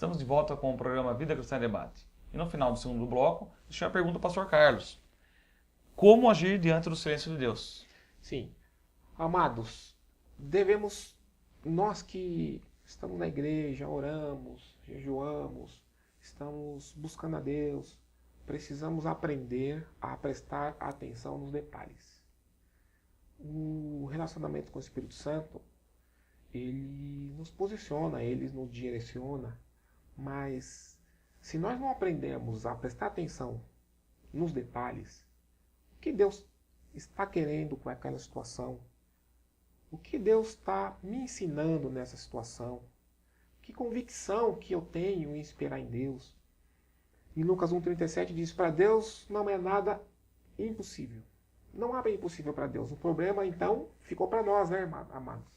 Estamos de volta com o programa Vida Cristã em Debate. E no final do segundo bloco, deixei uma pergunta para o pastor Carlos. Como agir diante do silêncio de Deus? Sim. Amados, nós que estamos na igreja, oramos, jejuamos, estamos buscando a Deus, precisamos aprender a prestar atenção nos detalhes. O relacionamento com o Espírito Santo, ele nos posiciona, ele nos direciona, mas se nós não aprendemos a prestar atenção nos detalhes, o que Deus está querendo com aquela situação, o que Deus está me ensinando nessa situação, que convicção que eu tenho em esperar em Deus. Em Lucas 1,37 diz, para Deus não é nada impossível. Não há impossível para Deus. O problema, então, ficou para nós, né, amados?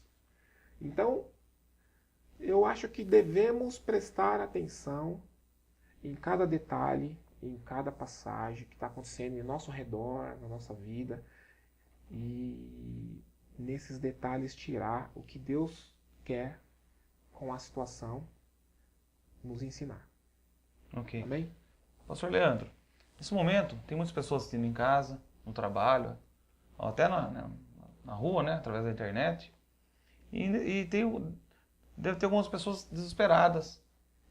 Então, eu acho que devemos prestar atenção em cada detalhe, em cada passagem que está acontecendo em nosso redor, na nossa vida, e nesses detalhes tirar o que Deus quer com a situação nos ensinar. Ok. Amém? Pastor Leandro, nesse momento tem muitas pessoas assistindo em casa, no trabalho, ou até na rua, né, através da internet. Deve ter algumas pessoas desesperadas,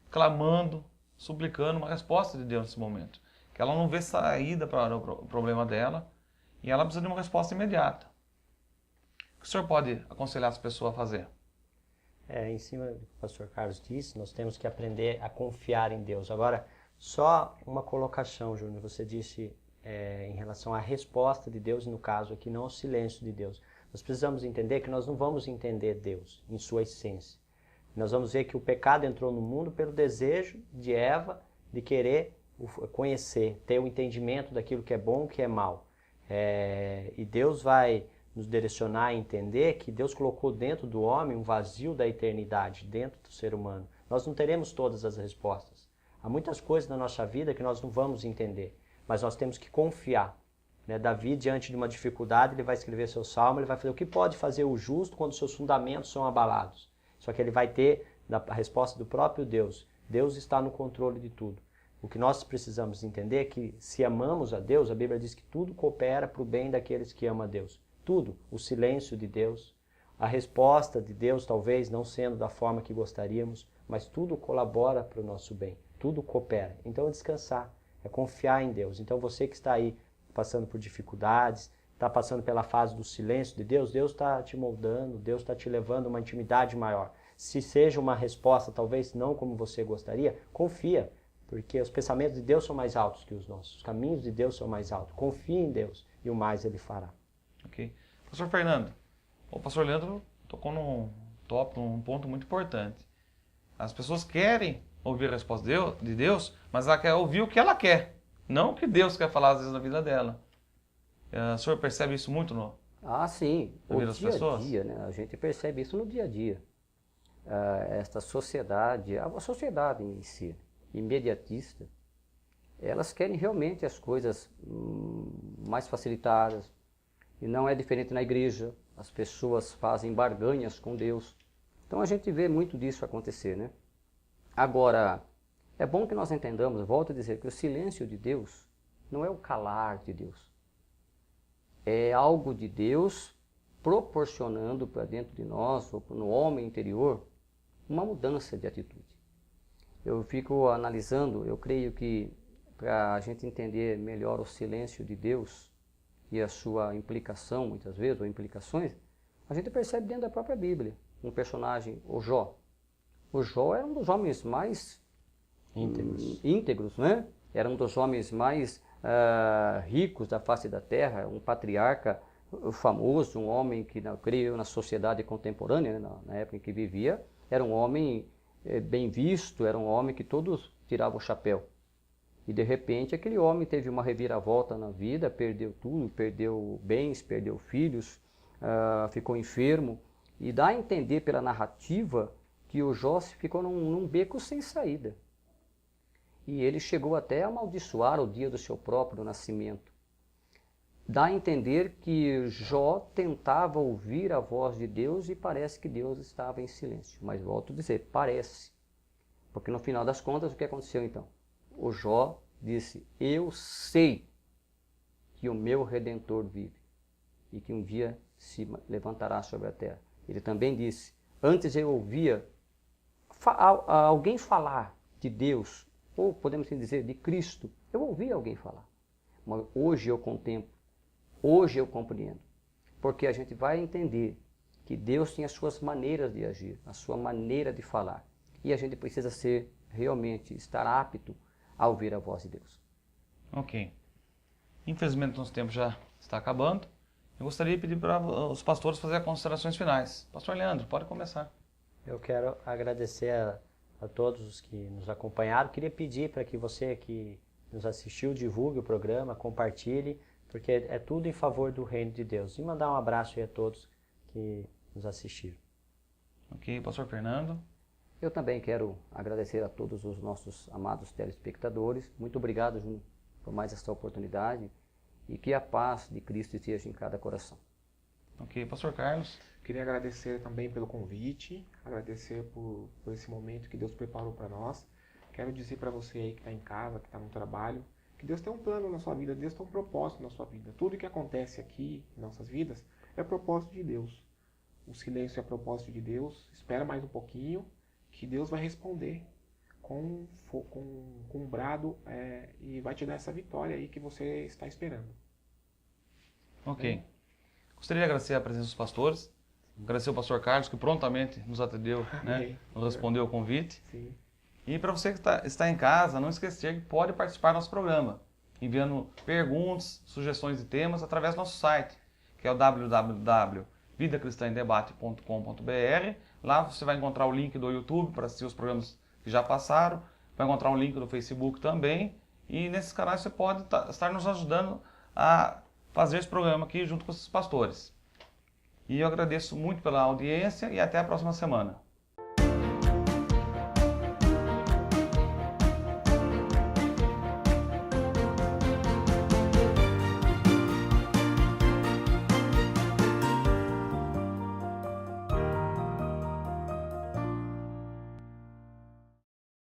clamando, suplicando uma resposta de Deus nesse momento. Que ela não vê saída para o problema dela e ela precisa de uma resposta imediata. O que o senhor pode aconselhar essa pessoa a fazer? Em cima do que o pastor Carlos disse, nós temos que aprender a confiar em Deus. Agora, só uma colocação, Júnior, você disse em relação à resposta de Deus, e no caso aqui não ao silêncio de Deus. Nós precisamos entender que nós não vamos entender Deus em sua essência. Nós vamos ver que o pecado entrou no mundo pelo desejo de Eva de querer conhecer, ter o entendimento daquilo que é bom e o que é mal. E Deus vai nos direcionar a entender que Deus colocou dentro do homem um vazio da eternidade, dentro do ser humano. Nós não teremos todas as respostas. Há muitas coisas na nossa vida que nós não vamos entender, mas nós temos que confiar. Davi, diante de uma dificuldade, ele vai escrever seu salmo, ele vai fazer o que pode fazer o justo quando seus fundamentos são abalados. Só que ele vai ter a resposta do próprio Deus. Deus está no controle de tudo. O que nós precisamos entender é que se amamos a Deus, a Bíblia diz que tudo coopera para o bem daqueles que amam a Deus. Tudo, o silêncio de Deus, a resposta de Deus talvez não sendo da forma que gostaríamos, mas tudo colabora para o nosso bem, tudo coopera. Então é descansar, é confiar em Deus. Então você que está aí passando por dificuldades, está passando pela fase do silêncio de Deus, Deus está te moldando, Deus está te levando a uma intimidade maior. Se seja uma resposta talvez não como você gostaria, confia, porque os pensamentos de Deus são mais altos que os nossos, os caminhos de Deus são mais altos. Confie em Deus e o mais Ele fará. Ok. Pastor Fernando, o pastor Leandro tocou num ponto muito importante. As pessoas querem ouvir a resposta de Deus, mas ela quer ouvir o que ela quer, não o que Deus quer falar às vezes na vida dela. O senhor percebe isso muito sim, na vida das pessoas? Dia, né? A gente percebe isso no dia a dia. Esta sociedade, a sociedade em si, imediatista, elas querem realmente as coisas mais facilitadas. E não é diferente na igreja, as pessoas fazem barganhas com Deus. Então a gente vê muito disso acontecer, né? Agora, é bom que nós entendamos, volto a dizer, que o silêncio de Deus não é o calar de Deus. É algo de Deus proporcionando para dentro de nós, ou no homem interior, uma mudança de atitude. Eu fico analisando, eu creio que para a gente entender melhor o silêncio de Deus e a sua implicação, muitas vezes, ou implicações, a gente percebe dentro da própria Bíblia. Um personagem, o Jó. O Jó era um dos homens mais íntegros, né? Era um dos homens mais ricos da face da terra, um patriarca famoso, um homem que, creio, na sociedade contemporânea, né, na época em que vivia, era um homem bem visto, era um homem que todos tiravam o chapéu. E de repente aquele homem teve uma reviravolta na vida, perdeu tudo, perdeu bens, perdeu filhos, ficou enfermo. E dá a entender pela narrativa que o Jó ficou num beco sem saída. E ele chegou até a amaldiçoar o dia do seu próprio nascimento. Dá a entender que Jó tentava ouvir a voz de Deus e parece que Deus estava em silêncio. Mas volto a dizer, parece. Porque no final das contas, o que aconteceu então? O Jó disse, eu sei que o meu Redentor vive e que um dia se levantará sobre a terra. Ele também disse, antes eu ouvia alguém falar de Deus, ou podemos assim dizer, de Cristo, eu ouvia alguém falar. Mas hoje eu contemplo, hoje eu compreendo. Porque a gente vai entender que Deus tem as suas maneiras de agir, a sua maneira de falar. E a gente precisa ser, realmente, estar apto a ouvir a voz de Deus. Ok. Infelizmente, nosso tempo já está acabando. Eu gostaria de pedir para os pastores fazerem considerações finais. Pastor Leandro, pode começar. Eu quero agradecer a todos os que nos acompanharam. Queria pedir para que você que nos assistiu divulgue o programa, compartilhe, porque é tudo em favor do reino de Deus. E mandar um abraço aí a todos que nos assistiram. Ok, pastor Fernando. Eu também quero agradecer a todos os nossos amados telespectadores. Muito obrigado, Júnior, por mais esta oportunidade e que a paz de Cristo esteja em cada coração. Ok, pastor Carlos. Queria agradecer também pelo convite, agradecer por esse momento que Deus preparou para nós. Quero dizer para você aí que está em casa, que está no trabalho, que Deus tem um plano na sua vida, Deus tem um propósito na sua vida. Tudo que acontece aqui em nossas vidas é propósito de Deus. O silêncio é propósito de Deus. Espera mais um pouquinho, que Deus vai responder com um brado e vai te dar essa vitória aí que você está esperando. Ok. Gostaria de agradecer a presença dos pastores. Agradecer ao pastor Carlos, que prontamente nos atendeu, né? Nos respondeu o convite. Sim. E para você que está em casa, não esquecer que pode participar do nosso programa, enviando perguntas, sugestões de temas através do nosso site, que é o www.vidacristãemdebate.com.br. Lá você vai encontrar o link do YouTube para assistir os programas que já passaram, vai encontrar um link do Facebook também, e nesses canais você pode estar nos ajudando a fazer esse programa aqui junto com esses pastores. E eu agradeço muito pela audiência e até a próxima semana.